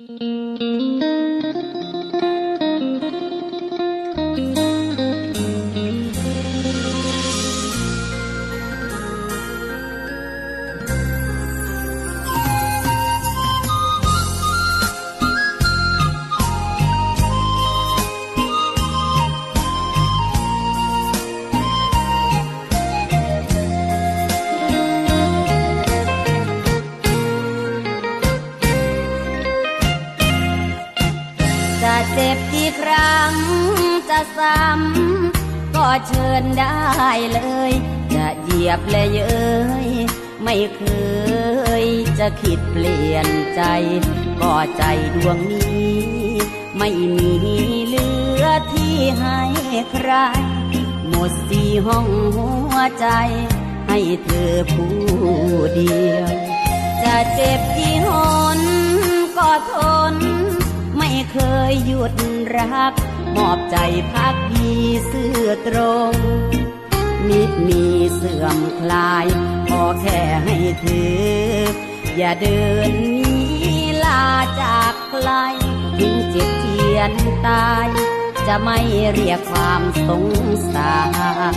จะเจ็บกี่ครั้งจะซ้ำก็เชิญได้เลยจะเหยียบและเย้ยไม่เคยจะคิดเปลี่ยนใจก็ใจดวงนี้ไม่มีเหลือที่ให้ใครหมดสี่ห้องหัวใจให้เธอผู้เดียวจะเจ็บกี่หนก็ทนไม่เคยหยุดรักมอบใจพักดีซื่อตรงมิตรมีเสื่อมคลายขอแค่ให้เธออย่าเดินหนีลาจากไกลถึงเจ็บเจียนตายจะไม่เรียกความสงสาร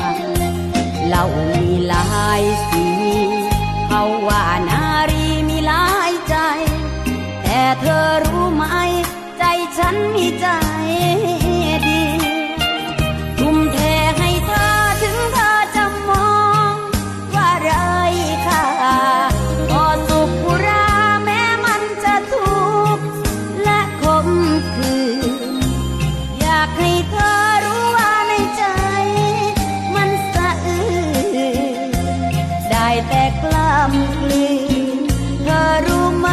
เรามีหลายสีเขาว่านารีมีหลายใจแต่เธอรู้ไหมใจฉันมีใจเดียวทุ่มเทให้เธอถึงเธอจะมองว่าไร้ค่าก็สุขผู้ราแม้มันจะทุกข์และขมขื่นอยากให้เธอรู้ว่าในใจมันสะอื้นได้แต่กล้ำกลืนเธอรู้ไหม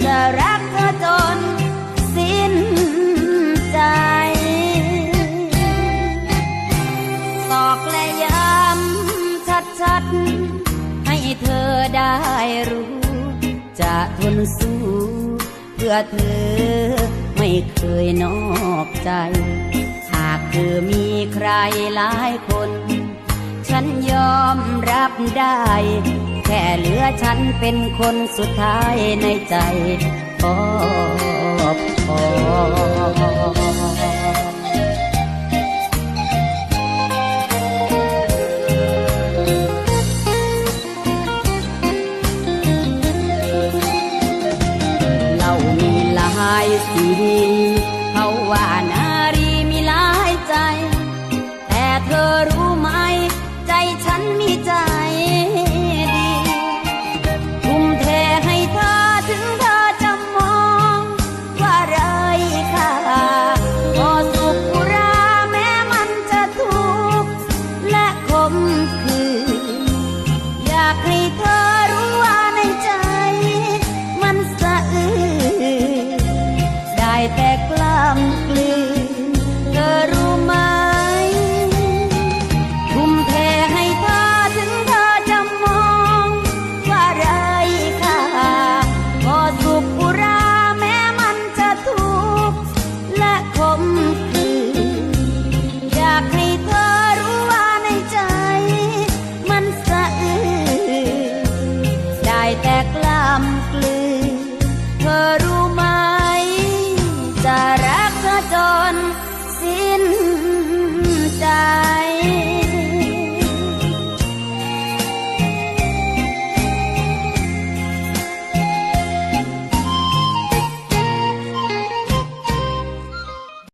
จะรักเธอจนสิ้นใจตอกและย้ำชัดๆให้เธอได้รู้จะทนสู้เพื่อเธอไม่เคยนอกใจหากเธอมีใครหลายคนฉันยอมรับได้แค่เหลือฉันเป็นคนสุดท้ายในใจพอเรามีหลายสี